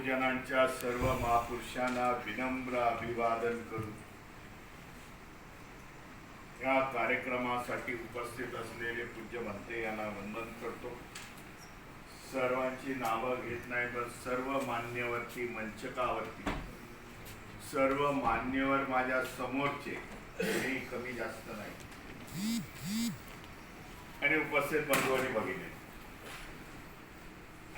बहुजनांच्या सर्व महापुरुषांना विनम्र अभिवादन करून या कार्यक्रमासाठी उपस्थित असलेले पूज्य भंते यांना वंदन करतो। सर्वांची नावं घेत नाही, पण सर्व मान्यवरती मंचकावरती सर्व मान्यवर माझ्या समोरचे कोणी कमी जास्त नाही आणि उपस्थित बंधू आणि भगिनी,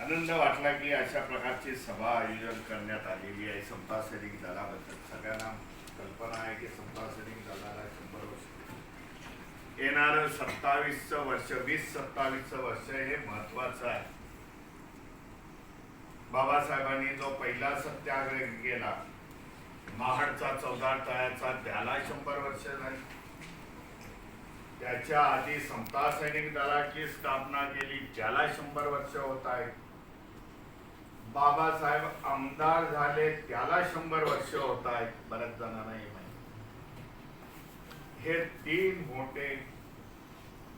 आनंद वाटला की अशा प्रकारची सभा आयोजन करण्यात आलेली आहे। समता सैनिक दलाबद्दल सगळ्यांना कल्पना आहे की समता सैनिक दलाला 100 वर्ष, येणारं 27चं वर्ष 2027चं वर्ष हे महत्वाचं आहे। बाबासाहेबांनी जो पहिला सत्याग्रह केला महाडचा 14 तळ्याचा, त्याला 100 वर्ष झाली। त्याच्या आधी समता सैनिक दलाची स्थापना केली, त्याला 100 वर्ष होत आहे। बाबासाहेब आमदार झाले, त्याला 100 वर्ष होत आहेत। बऱ्याच जणांना हे माहिती। हे तीन मोठे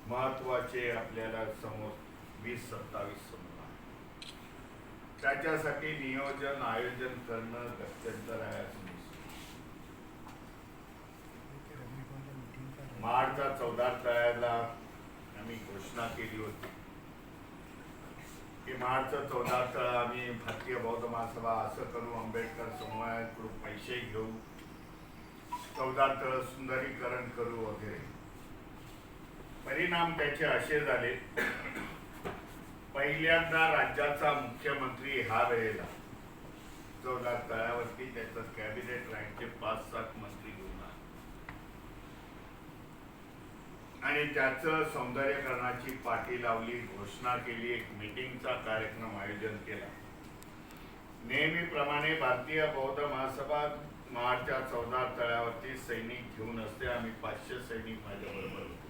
महत्वाचे आपल्याला समोर 2027 समोर आहे। त्याच्यासाठी नियोजन आयोजन करणं गत्यंतर आहे। मार्चच्या 14 तळ्याला आम्ही घोषणा केली होती की मार्चचं 14 तळा आम्ही भारतीय बौद्ध महासभा असं करू, आंबेडकर समूहाकडून पैसे घेऊ, 14 तळ सुंदरीकरण करू वगैरे। परिणाम त्याचे असे झाले, पहिल्यांदा राज्याचा मुख्यमंत्री ह्या वेळेला 14 तळ्यावरती त्याचं कॅबिनेट रँकचे 5-7 मंत्री घेऊन आले आणि त्याचं सौंदर्यकरणाची पाठी लावली, घोषणा केली, एक मीटिंगचा कार्यक्रम आयोजन केला। नेहमीप्रमाणे भारतीय बौद्ध महासभा मार्चच्या 14 तळ्यावरती सैनिक घेऊन असते। आम्ही 500 सैनिक माझ्याबरोबर होते।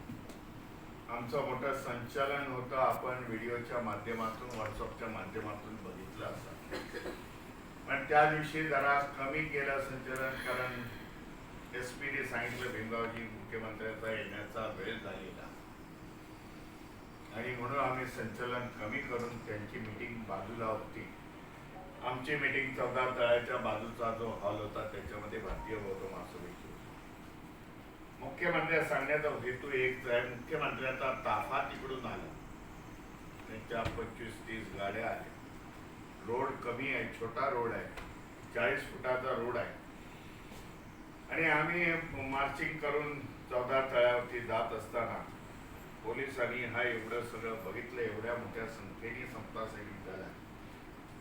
आमचं मोठं संचलन होतं, आपण व्हिडिओच्या माध्यमातून व्हॉट्सअपच्या माध्यमातून बघितलं असं। पण त्या दिवशी जरा कमी केलं संचलन, कारण एसपीने सांगितलं भीमरावजी मुख्यमंत्र्यांचा येण्याचा वेळ झालेला आणि म्हणून आम्ही संचलन कमी करून त्यांची मीटिंग बाजूला होती। आमची मीटिंग 14 तळ्याच्या बाजूचा जो हॉल होता त्याच्यामध्ये भारतीय बौद्ध महासभेची होती। मुख्यमंत्री सांगण्याचा हेतू एकच आहे, मुख्यमंत्र्यांचा ताफा तिकडून आला, त्यांच्या 25-30 गाड्या आल्या, रोड कमी आहे, छोटा रोड आहे, 40 फुटाचा रोड आहे आणि आम्ही मार्चिंग करून 14 तळ्यावरती जात असताना पोलिसांनी हा एवढं सगळं बघितलं, एवढ्या मोठ्या संख्येने समता सैनिक झाला।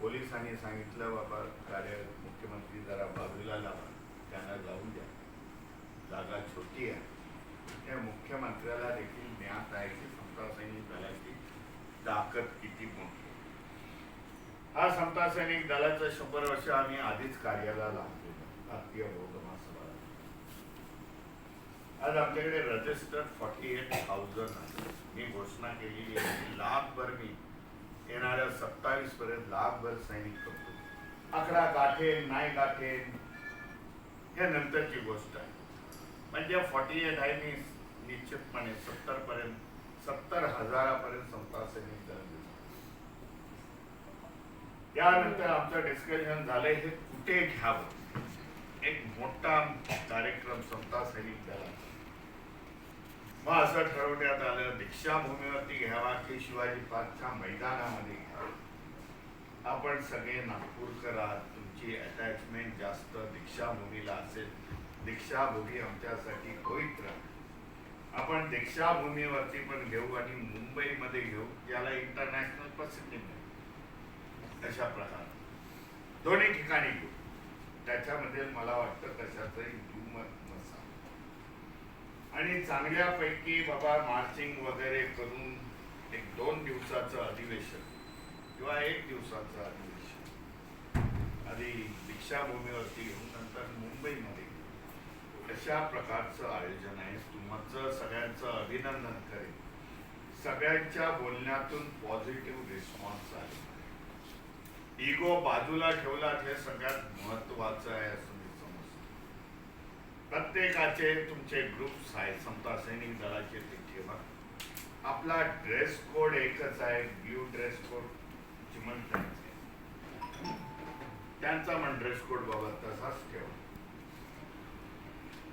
पोलिसांनी सांगितलं, बाबा मुख्यमंत्री जरा बाजूला लावा, त्यांना जाऊ द्या, जागा छोटी आहे। त्या मुख्यमंत्र्याला देखील ज्ञात आहे की समता सैनिक दलाची ताकद किती मोठी आहे। हा समता सैनिक दलाचं 100 वर्ष आम्ही आधीच कार्याला लावलेलं भारतीय बौद्ध महासभा। आज आमच्याकडे रजिस्टर्ड 48,000 आहे। मी घोषणा केलेली आहे लाखभर, मी येणाऱ्या 27 पर्यंत लाखभर सैनिक करतो। 11 गाठेन नाही गाठेन हे नंतरची गोष्ट आहे। म्हणजे 48 आहे, मी निश्चितपणे 70 पर्यंत 70,000 समता सैनिक दल देतो। त्यानंतर आमचं डिस्कशन झालंय हे कुठे घ्यावं, एक मोठा कार्यक्रम समता सैनिक दलाचा। मग असं ठरवण्यात आलं दीक्षाभूमीवरती घ्यावा की शिवाजी पार्कच्या मैदानामध्ये घ्यावा। आपण सगळे नागपूरकर आहात, तुमची अटॅचमेंट जास्त दीक्षाभूमीला असेल, दीक्षाभूमी आमच्यासाठी पवित्र, आपण दीक्षाभूमीवरती पण घेऊ आणि मुंबईमध्ये घेऊ, ज्याला इंटरनॅशनल प्रसिद्धी मिळेल। अशा प्रकारे दोन्ही ठिकाणी घेऊ। त्याच्यामध्ये मला वाटतं कशाचंही दुमत नसावं आणि चांगल्यापैकी बाबा मार्चिंग वगैरे करून एक 2 दिवसाचं अधिवेशन किंवा 1 दिवसाचं अधिवेशन आधी दीक्षाभूमीवरती घेऊन नंतर मुंबईमध्ये घेऊ, अशा प्रकारचं आयोजन आहे। तुमचं सगळ्यांचं अभिनंदन करेन। सगळ्यांच्या बोलण्यातून पॉझिटिव्ह रिस्पॉन्स आहे। इगो बाजूला ठेवला हे सगळ्यात महत्वाचं आहे असं मी समजतो। प्रत्येकाचे तुमचे ग्रुप्स आहेत, समता सैनिक दलाचे ते ठेवा। आपला ड्रेस कोड एकच आहे, ब्ल्यू ड्रेस कोड चिमण करायचे। त्यांचा पण ड्रेस कोड बाबा तसाच ठेवा.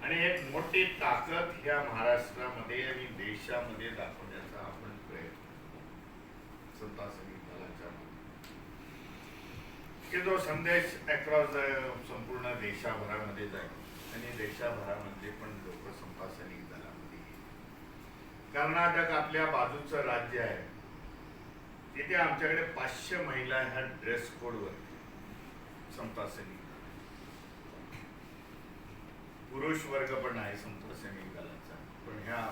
आणि एक मोठी ताकद ह्या महाराष्ट्रामध्ये आणि देशामध्ये दाखवण्याचा आपण प्रयत्न संत सैनिक दलाच्या की जो संदेश अक्रॉस संपूर्ण देशाभरामध्ये जाईल आणि देशाभरामध्ये पण लोक संत सैनिक दलामध्ये येईल. कर्नाटक आपल्या बाजूचं राज्य आहे, तिथे आमच्याकडे 500 महिला ह्या ड्रेस कोडवर संत सैनिक पुरुष वर्ग पण आहे संत सैनिक दलाचा. पण ह्या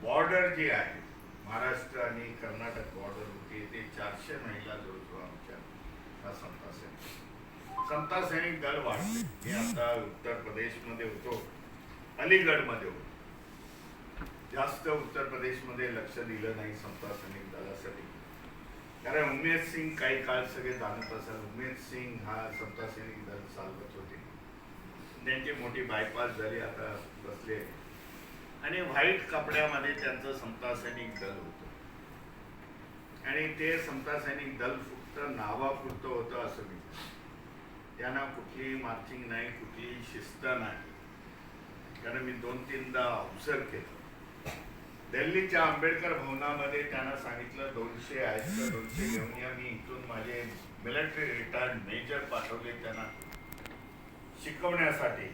बॉर्डर जी आहे महाराष्ट्र आणि कर्नाटक बॉर्डर होती, ते 400 महिला जवळजवळ आमच्या हा संत सैनिक दल वाढते. मी आता उत्तर प्रदेशमध्ये होतो, अलीगडमध्ये होतो. जास्त उत्तर प्रदेशमध्ये लक्ष दिलं नाही संत सैनिक दलासाठी, कारण उमेद सिंग काही काळ सगळे जाणत असाल, उमेद सिंग हा संत सैनिक दल चालवत होते. त्यांची मोठी बायपास झाली, आता बसले आणि व्हाईट कपड्यामध्ये त्यांचं संत सैनिक दल होतं. आणि ते संत सैनिक दल फक्त नावापुरतं होतं असं मी, त्यांना कुठलीही मार्चिंग नाही, कुठलीही शिस्त नाही. कारण मी 2-3दा ऑब्झर्व केलं. दिल्लीच्या आंबेडकर भवनामध्ये त्यांना सांगितलं 200 आहेत तर 200 घेऊन या. मी इथून माझे मिलिटरी रिटायर्ड मेजर पाठवले त्यांना शिकवण्यासाठी,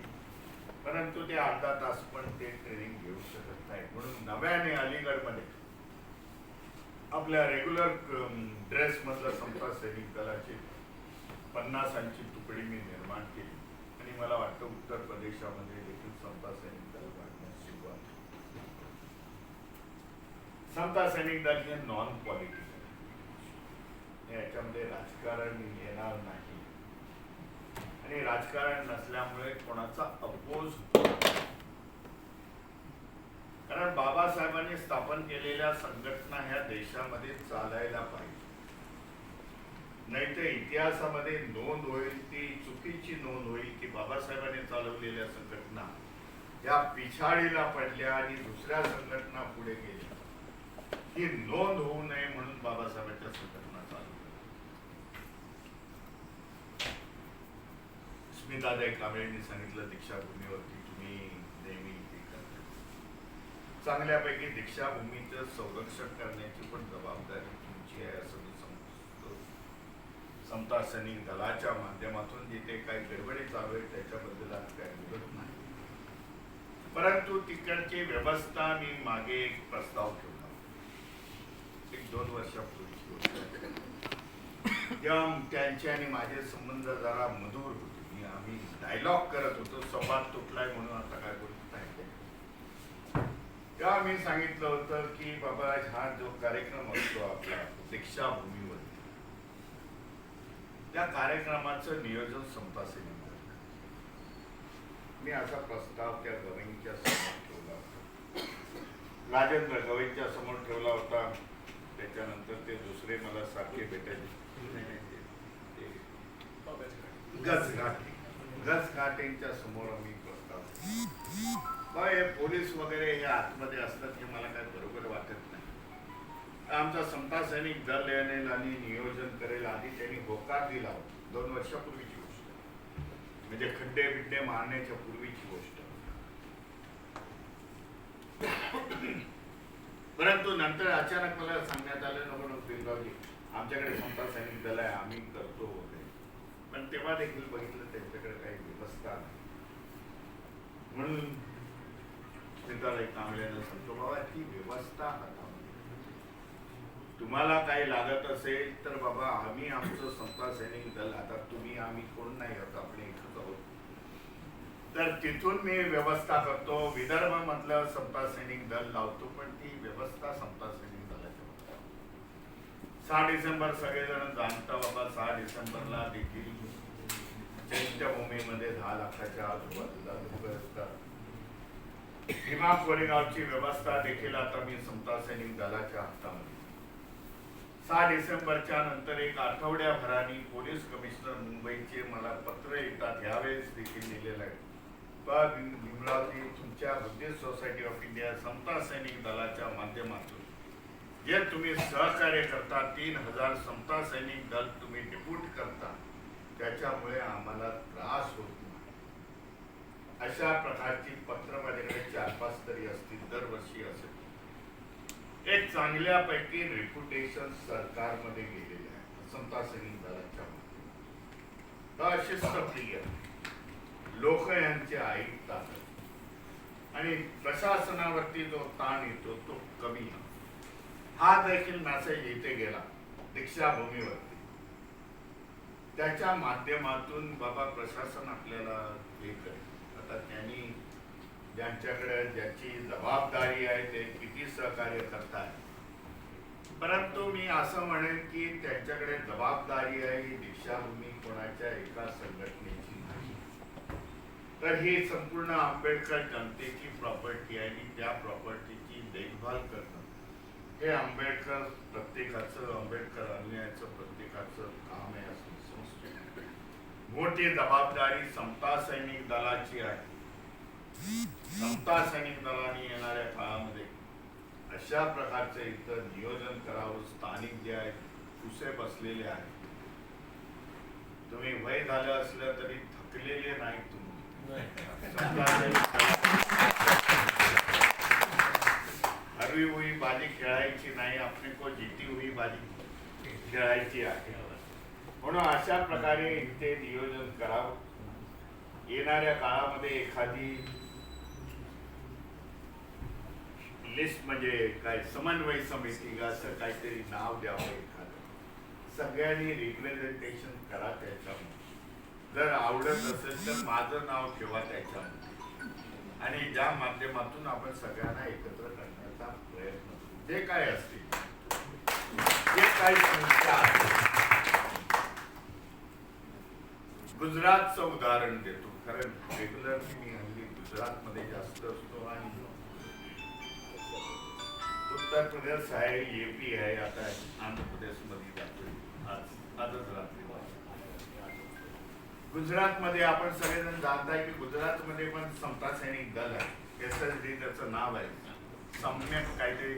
परंतु ते अर्धा तास पण ते ट्रेनिंग घेऊ शकत नाही. म्हणून नव्याने अलीगडमध्ये आपल्या रेग्युलर ड्रेस मधलं संत सैनिक दलाची 50ची तुकडी मी निर्माण केली. आणि मला वाटतं उत्तर प्रदेशामध्ये देखील संत सैनिक दल वाढण्यास सुरुवात. संत सैनिक दल हे नॉन पॉलिटिकल, याच्यामध्ये राजकारण येणार नाही आणि राजकारण नसल्यामुळे कोणाचा अपोज, कारण बाबासाहेबांनी स्थापन केलेल्या संघटना ह्या देशामध्ये चालायला पाहिजे. नाही तर इतिहासामध्ये नोंद होईल, ती चुकीची नोंद होईल की बाबासाहेबांनी चालवलेल्या संघटना या पिछाडीला पडल्या आणि दुसऱ्या संघटना पुढे गेल्या. ही नोंद होऊ नये म्हणून बाबासाहेबांच्या संघटना चालू. स्मिताताई कांबळेंनी सांगितलं दीक्षाभूमीवरती तुम्ही नेहमी ते करता. चांगल्यापैकी दीक्षाभूमीचं संरक्षण करण्याची पण जबाबदारी तुमची आहे असं मी समजतो. संत सैनिक दलाच्या माध्यमातून जिथे काही गडबडी चालू आहे त्याच्याबद्दल आज काही बोलत नाही, परंतु तिकडची व्यवस्था मी मागे एक प्रस्ताव ठेवला 1-2 वर्षापूर्वीची गोष्ट. तेव्हा त्यांचे आणि माझे संबंध जरा मधुर होते. आम्ही डायलॉग करत होतो, संवाद तुटलाय म्हणून आता काय बोलत नाही. तेव्हा मी सांगितलं होतं की बाबा हा जो कार्यक्रम असतो आपला दीक्षाभूमीवर, त्या कार्यक्रमाचं नियोजन संत सैनिक दल. मी असा प्रस्ताव त्या गवईंच्या समोर ठेवला होता, राजेंद्र गवईंच्या समोर ठेवला होता. त्याच्यानंतर ते दुसरे मला सारखे भेटायचे, गजघाटेंच्या समोर आम्ही प्रस्ताव. हे पोलीस वगैरे हे आतमध्ये असतात हे मला काय बरोबर वाटत नाही. आमचा संत सैनिक दल येईल आणि नियोजन करेल, आधी त्यांनी होकार दिला होता. 2 वर्षापूर्वीची गोष्ट, म्हणजे खड्डे बिड्डे मारण्याच्या पूर्वीची गोष्ट. परंतु नंतर अचानक मला सांगण्यात आलं नको बिरगावजी आमच्याकडे संत सैनिक दल आहे, आम्ही करतो वगैरे. पण तेव्हा देखील बघितलं त्यांच्याकडे काही व्यवस्था नाही. म्हणून स्मिताताई कांबळेंना सांगतो बाबा ती व्यवस्था हातामध्ये, तुम्हाला काही लागत असेल तर बाबा आम्ही आमचं संत सैनिक दल, आता तुम्ही आम्ही कोण नाही होत, आपण एकच आहोत, तर तिथून मी व्यवस्था करतो. विदर्भ मधलं संत सैनिक दल लावतो, पण ती व्यवस्था संत सैनिक दलाच्या 6 डिसेंबर सगळेजण जाणता बाबा. 6 डिसेंबरला देखील चैत्यभूमीमध्ये 10 लाखाच्या आजूबाजूला लोक असतात. भीमा कोरेगावची व्यवस्था देखील आता मी संत सैनिक दलाच्या हातामध्ये. 6 डिसेंबरच्या नंतर एक आठवड्याभराने पोलीस कमिशनर मुंबईचे मला पत्र येतात, यावेळेस देखील लिहिलेलं आहे, भीमरावजी तुमच्या बुद्धिस्ट सोसायटी ऑफ इंडिया संत सैनिक दलाच्या माध्यमातून जे तुम्ही सहकार्य करता, 3000 संत सैनिक दल तुम्ही डिप्यूट करता, त्याच्यामुळे आम्हाला त्रास होत नाही. अशा प्रकारची पत्र माझ्याकडे 4-5 तरी असतील, दरवर्षी असेल. एक चांगल्यापैकी रेप्युटेशन सरकारमध्ये गेलेले आहे समता सैनिक दलाच्या मध्ये. अशिस्तप्रिय लोक यांचे ऐकतात आणि प्रशासनावरती जो ताण येतो तो कमी. हा देखील मेसेज इथे गेला दीक्षाभूमीवरती. त्याच्या माध्यमातून बाबा प्रशासन आपल्याला हे करेल. आता त्यांनी ज्यांच्याकडे ज्याची जबाबदारी आहे ते किती सहकार्य करतात, परंतु मी असं म्हणेन की त्यांच्याकडे जबाबदारी आहे ही दीक्षाभूमी कोणाच्या एका संघटनेची नाही, तर ही संपूर्ण आंबेडकर जनतेची प्रॉपर्टी आहे आणि त्या प्रॉपर्टीची देखभाल करणं हे आंबेडकर प्रत्येकाचं, आंबेडकर अन्यायाचं प्रत्येकाचं काम आहे असं संस्कृती. मोठी जबाबदारी समता सैनिक दलाची आहे. समता सैनिक दलाने येणाऱ्या काळामध्ये अशा प्रकारचं इथं नियोजन करावं. स्थानिक जे आहेत कुसे बसलेले आहेत, तुम्ही वय झालं असलं तरी थकलेले नाही तुम्ही. हरवी हुई बाजी खेळायची नाही, आपली को जीती हुई बाजी खेळायची आहे. म्हणून अशा प्रकारे इथे नियोजन करावं. येणाऱ्या काळामध्ये एखादी लिस्ट म्हणजे काय समन्वय समिती असं काहीतरी नाव द्यावं एखादं. सगळ्यांनी रिप्रेझेंटेशन करा त्याच्यामध्ये. जर आवडत असेल तर माझं नाव ठेवा त्याच्यामध्ये आणि ज्या माध्यमातून आपण सगळ्यांना एकत्र करण्याचा प्रयत्न करू. जे काय असतील, जे काही समस्या आहेत. गुजरातचं उदाहरण देतो, कारण रेग्युलर मी हल्ली गुजरातमध्ये जास्त असतो आणि उत्तर प्रदेश आहे, AP आहे, आता आंध्र प्रदेशमध्ये जातो. आजच रात्री गुजरातमध्ये आपण सगळेजण जाणताय की गुजरातमध्ये पण समता सैनिक दल आहे. SSD त्याचं नाव आहे. सम्यक काहीतरी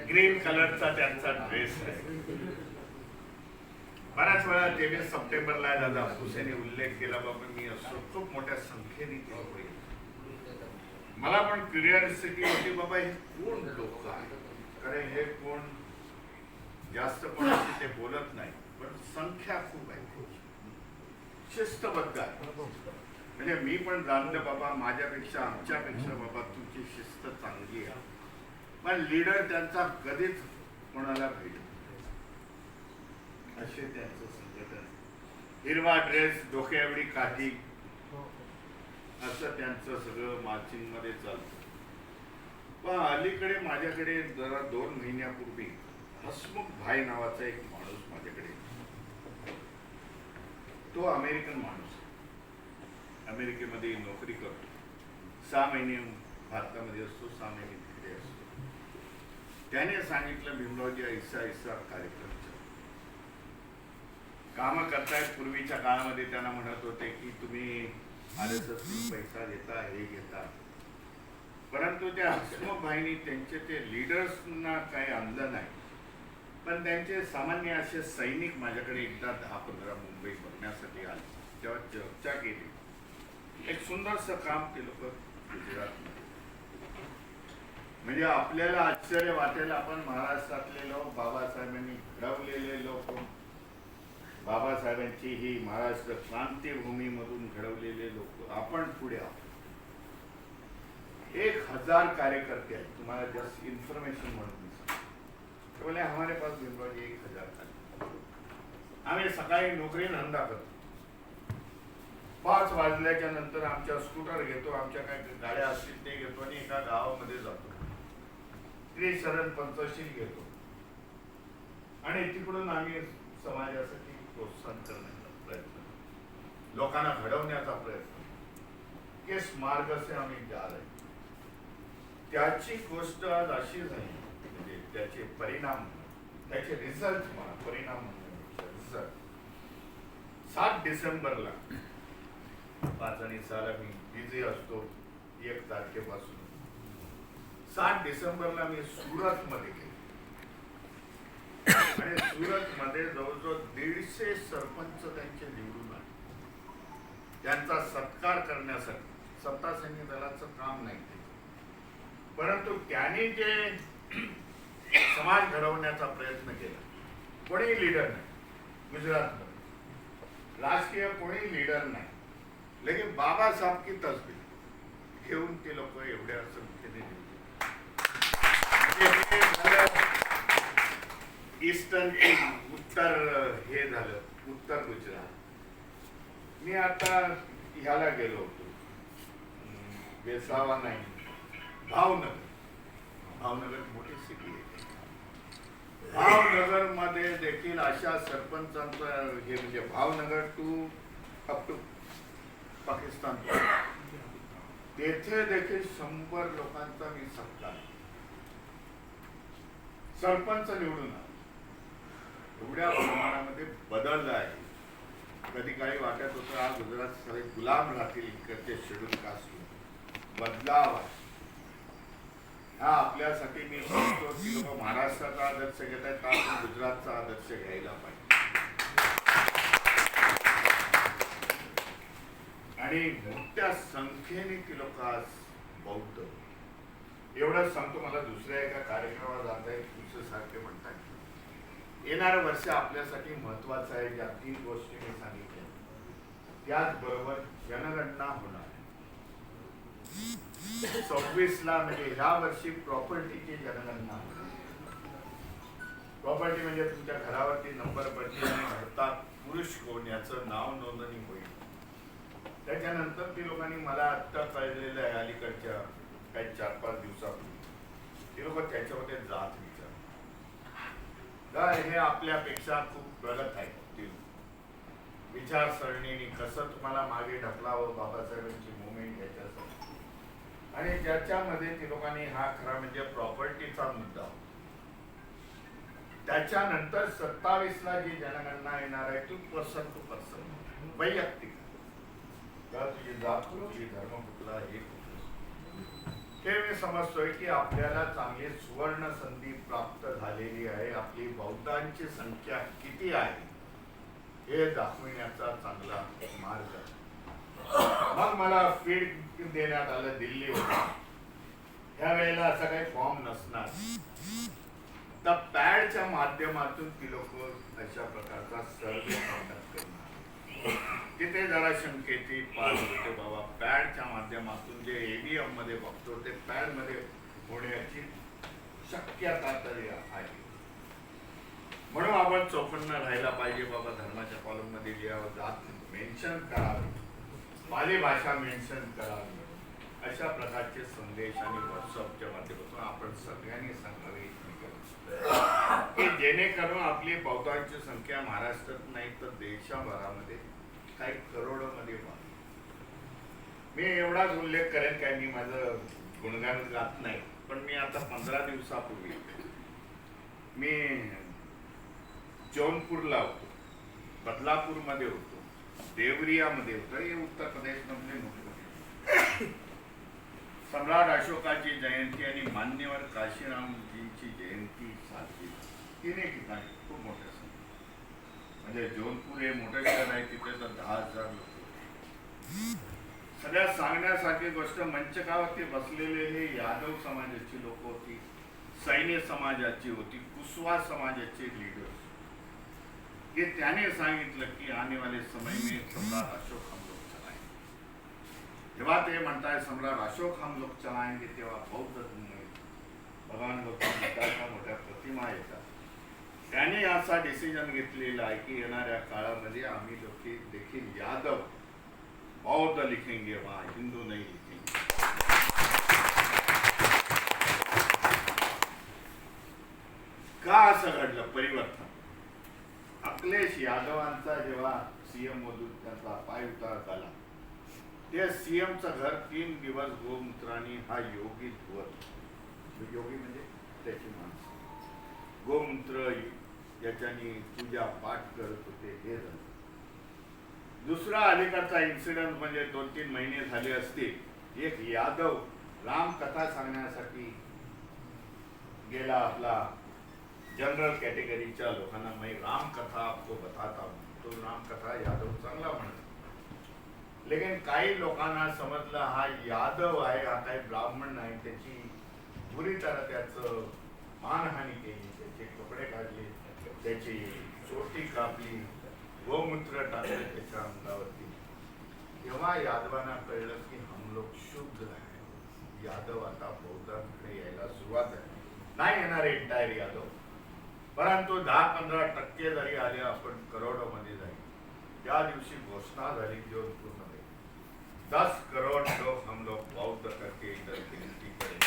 ग्रीन कलरचा त्यांचा ड्रेस आहे. बऱ्याच वेळा 23 सप्टेंबरला दादा हुसेनी उल्लेख केला. बाबा मी असतो खूप मोठ्या संख्येने होईल. मला पण क्युरिओसिटी होती बाबा हे कोण लोक आहेत, कारण हे कोण जास्त कोणाशी ते बोलत नाही, पण संख्या खूप आहे, शिस्तबद्ध आहे. म्हणजे मी पण जाणलं बाबा माझ्यापेक्षा आमच्यापेक्षा बाबा तुमची शिस्त चांगली आहे, पण लीडर त्यांचा कधीच कोणाला भेट असे त्यांचं संघटन. हिरवा ड्रेस, डोक्या एवढी काठी, असं त्यांचं सगळं मार्चिंग मध्ये चालतं. पण अलीकडे माझ्याकडे जरा 2 महिन्यापूर्वी हसमुख भाई नावाचा एक माणूस माझ्याकडे, तो अमेरिकन माणूस, अमेरिकेमध्ये नोकरी करतो. 6 महिने भारतामध्ये असतो, 6 महिने तिकडे असतो. त्याने सांगितलं भीमरावजी ऐसा कार्यक्रम काम करतायत. पूर्वीच्या काळामध्ये त्यांना म्हणत होते की तुम्ही RSS पैसा घेता, हे घेता, परंतु त्या हसमुख भाईनी त्यांचे ते लीडर्सना काही आणलं नाही. पण त्यांचे सामान्य असे सैनिक माझ्याकडे एकदा 10-15 मुंबई बघण्यासाठी आले. तेव्हा चर्चा केली. एक सुंदरसं काम केलं गुजरातमध्ये. म्हणजे आपल्याला आश्चर्य वाटेल, आपण महाराष्ट्रातले लोक, बाबासाहेबांनी घडवलेले लोक, बाबासाहेबांची ही महाराष्ट्र क्रांतीभूमीमधून घडवलेले लोक, आपण पुढे आहोत. 1000 कार्यकर्ते आहेत. तुम्हाला जस्ट इन्फॉर्मेशन म्हणून बोले हमारे पास भीमरावजी 1000 कार्यकर्ते. आम्ही सकाळी नोकरी धंदा करतो. 5 वाजल्याच्या नंतर आमच्या स्कूटर घेतो, आमच्या काय गाड्या असतील ते घेतो आणि एका गावामध्ये जातो. श्री शरण पंचशील घेतो आणि तिकडून आम्ही समाजासाठी प्रोत्साहन करण्याचा प्रयत्न, लोकांना घडवण्याचा प्रयत्न, किस मार्ग से आम्ही जा रहे. त्याची गोष्ट आज अशी झाली, म्हणजे त्याचे परिणाम, त्याचे रिझल्ट म्हणा, परिणाम रिझल्ट 7 डिसेंबरला 5 आणि 6 मी बिझी असतो. 1 तारखेपासून 7 डिसेंबरला मी सुरत मध्ये गेलो. आणि सुरत मध्ये जवळजवळ 150 सरपंच त्यांचे निवडून आले. त्यांचा सत्कार करण्यासाठी सत्ता सैन्य दलाचं काम नाही ते, परंतु त्यांनी जे समाज घडवण्याचा प्रयत्न केला. कोणी लीडर नाही गुजरातमध्ये, राजकीय कोणी लीडर नाही, लेकिन बाबासाहेब की तस्वीर घेऊन ते लोक एवढ्या संख्येने ईस्टर्न उत्तर हे झालं, उत्तर गुजरात. मी आता ह्याला गेलो होतो, वेसावा नाही, भावनगर. भावनगर मोठी सिटी आहे. भावनगर मध्ये देखील अशा सरपंचांचा हे म्हणजे Bhavnagar to up to Pakistan, तेथे देखील 100 लोकांचा मी सत्कार सरपंच निवडून आला. एवढ्या प्रमाणामध्ये बदल आहे. कधी काही वाटत होतं हा गुजरात सगळे गुलाम राहतील इकडचे शेड्यूल कास्ट, बदलाव आहे हा आपल्यासाठी. मी म्हणतो की लोक महाराष्ट्राचा आदर्श घेत आहेत, आपण गुजरातचा आदर्श घ्यायला पाहिजे. आणि मोठ्या संख्येने ती लोक आज बौद्ध. एवढंच सांगतो, मला दुसऱ्या एका कार्यक्रमात जात आहे, तुमचं सारखे म्हणतात येणारं वर्ष आपल्यासाठी महत्वाचं आहे. ज्या 3 गोष्टी मी सांगितल्या त्याचबरोबर जनगणना होणार आहे 26ला, म्हणजे ह्या वर्षी प्रॉपर्टीची जनगणना होणार. प्रॉपर्टी म्हणजे तुमच्या घरावरती नंबर पडतील आणि भारतात पुरुष कोण याचं नाव नोंदणी होईल. त्याच्यानंतर ती लोकांनी मला आत्ता कळलेलं आहे, अलीकडच्या काही 4-5 दिवसापूर्वी ते लोक त्याच्यामध्ये जात विचार. हे आपल्यापेक्षा खूप प्रगत आहे. विचारसरणीने कसं तुम्हाला मागे ढकलावं बाबासाहेबांची मुवमेंट याच्यासाठी, आणि ज्याच्यामध्ये ती लोकांनी हा खरा म्हणजे प्रॉपर्टीचा मुद्दा. त्याच्यानंतर 27ला जी जनगणना येणार आहे ती पर्सन टू पर्सन, वैयक्तिक, तुझी जात कुठली, धर्म कुठला, हे हे मी समजतोय की आपल्याला चांगली सुवर्ण संधी प्राप्त झालेली आहे. आपली बौद्धांची संख्या किती आहे हे दाखविण्याचा चांगला मार्ग आहे. मग मला फीड देण्यात आलं दिल्लीवर. ह्या वेळेला असा काही फॉर्म नसणार, तर पॅडच्या माध्यमातून ती लोक अशा प्रकारचा सर्वे कंडक्ट करणार. तिथे जरा शंकेची पास होते, बाबा पॅडच्या माध्यमातून जे ईव्हीएम मध्ये बघतो ते पॅड मध्ये होण्याची शक्यता तरी आहे. म्हणून आपण चौकन्न राहायला पाहिजे. बाबा धर्माच्या कॉलम मध्ये लिहावं, जात मेन्शन करावे, पालेभाषा मेन्शन करावी, अशा प्रकारचे संदेश आणि व्हॉट्सअपच्या माध्यमातून आपण सगळ्यांनी सांगावे की जेणेकरून आपली बौद्धांची संख्या महाराष्ट्रात नाही तर देशभरामध्ये काही करोडोमध्ये वाढली. मी एवढाच उल्लेख करेन, काय मी माझं गुणगान गात नाही, पण मी आता 15 दिवसापूर्वी मी जौनपूरला होतो, बदलापूरमध्ये होतो, देवरियामध्ये होतो. हे उत्तर प्रदेश मधले मोठे सम्राट अशोकाची जयंती आणि मान्यवर काशीरामजींची जयंती साजरी 3 ठिकाणी खूप मोठ्या संख्येने. म्हणजे जौनपूर हे मोठं शहर आहे, तिथे तर 10,000 लोक. सगळ्यात सांगण्यासारखी गोष्ट, मंचकावरती बसलेले हे यादव समाजाची लोक होती, सैन्य समाजाची होती, कुशवा समाजाचे लीडर्स. हे त्याने सांगितलं की आने वाले समय में सम्राट अशोक हम लोग चलाएंगे. जेव्हा ते म्हणताय सम्राट अशोक हम लोग चलाएंगे, तेव्हा बौद्ध भगवान गौतम मोठ्या प्रतिमा येतात. त्याने असा डिसिजन घेतलेला आहे की येणाऱ्या काळामध्ये आम्ही लोक देखील यादव बौद्ध लिखेंगे, वहां हिंदू नहीं लिखेंगे. का असं घडलं परिवर्तन? अखिलेश यादवांचा जेव्हा सीएम मधून त्यांचा पाय उतार झाला, त्या सीएमचं घर 3 दिवस गोमूत्राने हा योगी धुवत. योगी म्हणजे त्याची माणसं गोमूत्र याच्यानी पूजा पाठ करत होते. हे झालं. दुसरा अलीकडचा इन्सिडेंट म्हणजे 2-3 महिने झाले असतील, एक यादव रामकथा सांगण्यासाठी गेला आपला जनरल कैटेगरीच्या लोकांना मैं रामकथा आपको बताता हूँ, तो रामकथा यादव चांगला म्हणत, लेकिन काही लोकांना समजलं हा यादव आहे, हा काही ब्राह्मण नाही, त्याची बुरी तरह त्याचं मानहानी केली, त्याचे कपडे काढले, त्याची चोटी कापली, गोमूत्र टाकले त्याच्या अंगावरती. तेव्हा यादवांना कळलं की हम लोग शुद्ध आहे. यादव आता बौद्धांकडे यायला सुरुवात आहे. नाही येणार एंटायर यादव, परंतु 10-15% जरी आले, आपण करोडोमध्ये जाईल. त्या दिवशी घोषणा झाली जोधपूरमध्ये 10 करोड लोग हम लोग बौद्ध करके इधर गिनती करेंगे.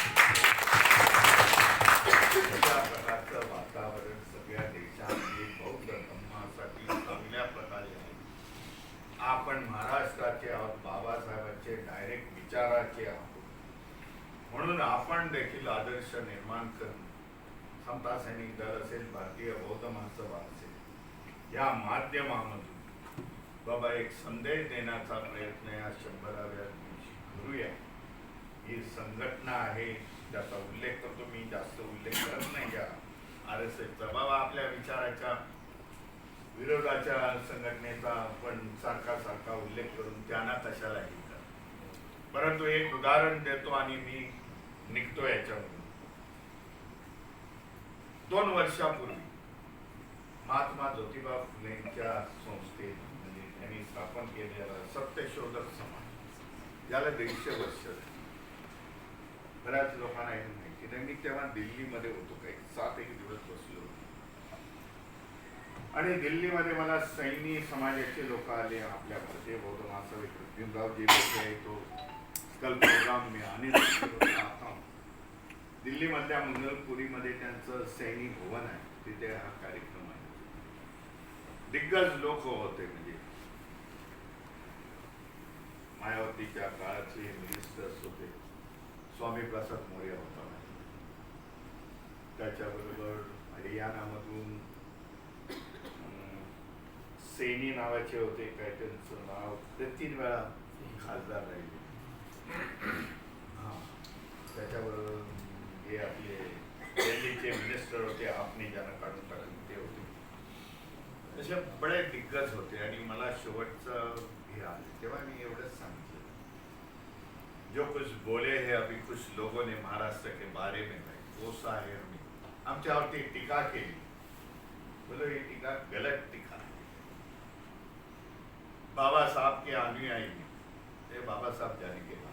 अशा प्रकारचं वातावरण सगळ्या देशामध्ये बौद्ध धर्मासाठी चांगल्या प्रकारे आहे. आपण महाराष्ट्राचे आहोत, बाबासाहेबांचे डायरेक्ट विचाराचे आहोत, म्हणून आपण देखील आदर्श निर्माण करून समता सैनिक दल असेल, भारतीय बौद्ध महासभा असेल, या माध्यमामधून बाबा एक संदेश देण्याचा प्रयत्न या 100व्या दिवशी करूया. ही संघटना आहे, त्याचा उल्लेख करतो मी, जास्त उल्लेख करत नाही. या RSSचा बाबा आपल्या विचाराच्या विरोधाच्या संघटनेचा आपण सारखा उल्लेख करून त्यांना कशाला हे कर, परंतु एक उदाहरण देतो आणि मी निघतो याच्यामधून. 2 वर्षापूर्वी महात्मा ज्योतिबा फुलेंच्या संस्थेत, म्हणजे त्यांनी स्थापन केलेला सत्यशोधक समाज, याला 150 वर्ष. बऱ्याच लोकांना हे माहिती नाही. मी तेव्हा दिल्लीमध्ये होतो, काही 7 दिवस बसलो आणि दिल्लीमध्ये मला सैनी समाजाचे लोक आले. आपल्या भारतीय बौद्ध महासभेत भीमरावजी बैठे, तो कल प्रोग्राम में आने आता दिल्लीमधल्या मंगलपुरीमध्ये त्यांचं सैनी भवन आहे, तिथे हा कार्यक्रम आहे. दिग्गज लोक होते, म्हणजे मायावतीच्या काळाचे मिनिस्टर्स होते. स्वामी प्रसाद मौर्य होता, त्याच्याबरोबर हरियाणामधून सैनी नावाचे होते, काय त्यांचं नाव, ते 3 वेळा खासदार राहिले. त्याच्याबरोबर हे आपले दिल्लीचे मिनिस्टर होते, आपने ज्यांना काढून टाकून ते होते. असे बडे दिग्गज होते. आणि मला शेवटचं हे आले तेव्हा मी एवढंच सांगितलं, जो कुछ बोले है अभी कुछ लोगों ने महाराष्ट्र के बारे में वो सा है, आमच्यावरती टीका केली. बोलो ये टीका गलत टीका है. बाबा साहब के अनुयायी ने, बाबा साहब जाने के बाद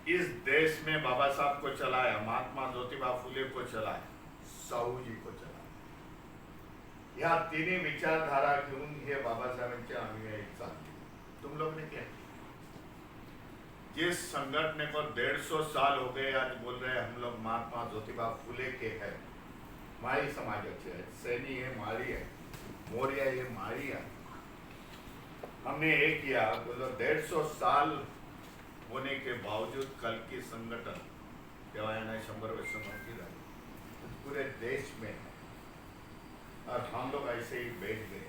इस देश में बाबा साहब को चलाया, महात्मा ज्योतिबा फुले को चलाया, साहू जी को चलाया. या 3 विचारधारा घेऊन हे बाबासाहेबांचे अनुयायी चालते. तुम लोग ने क्या, जिस संगठने को 150 साल हो गए, आज बोल रहे हैं हम लोग महात्मा ज्योतिबा फुले के हैं, मारी समाजाचे है, सैनी है मारी है, मौर्य ये मारी है. हमने एक किया, बोलो 150 साल होने के बावजूद कल की संगठन तेव्हा 100 वर्ष मानती रही पूरे देश में है. और हम लोग ऐसे ही बैठ गए.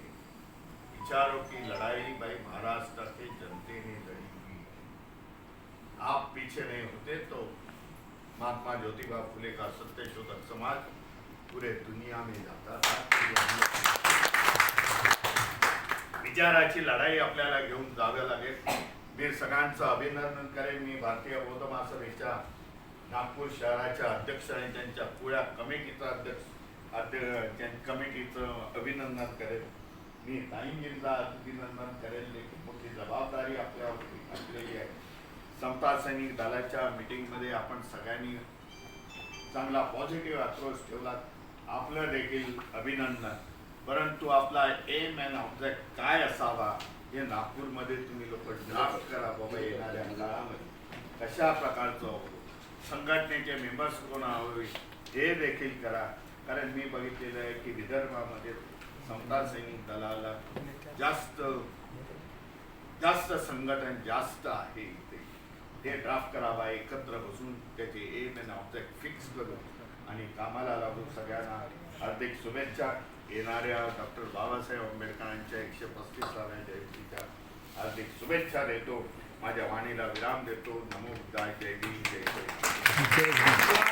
विचारों की लड़ाई भाई महाराष्ट्र के जनते ने लड़ी हुई है. आप पीछे नहीं होते तो महात्मा ज्योतिबा फुले का सत्यशोधक समाज पूरे दुनिया में जाता था. विचाराची लढाई आपल्याला घेऊन जावे लागेल. मी सगळ्यांचं अभिनंदन करेन. मी भारतीय बौद्ध महासभेच्या नागपूर शहराच्या अध्यक्ष आणि त्यांच्या पुऱ्या कमिटीचा कमिटीचं अभिनंदन करेन. मी ताईंजींचा अभिनंदन करेन. लेकिन मोठी जबाबदारी आपल्यावर असलेली आहे. समता सैनिक दलाच्या मीटिंगमध्ये आपण सगळ्यांनी चांगला पॉझिटिव्ह अप्रोच ठेवला. आपलं देखील अभिनंदन. परंतु आपला एम अँड ऑब्जेक्ट काय असावा हे नागपूरमध्ये तुम्ही लोक ड्राफ्ट करा. बाबा येणाऱ्या काळामध्ये कशा प्रकारचं संघटनेचे मेंबर्स कोण हवे हे देखील करा. कारण मी बघितलेलं आहे की विदर्भामध्ये समता सैनिक दलाला जास्त संघटन जास्त आहे. ते ड्राफ्ट करावा, एकत्र बसून त्याचे एम अँड ऑब्जेक्ट फिक्स करून आणि कामाला लागून सगळ्यांना हार्दिक शुभेच्छा. येणाऱ्या डॉक्टर बाबासाहेब आंबेडकरांच्या 135व्या जयंतीच्या हार्दिक शुभेच्छा देतो. माझ्या वाणीला विराम देतो. नमो बुद्धाय. जय भीम. जय जय.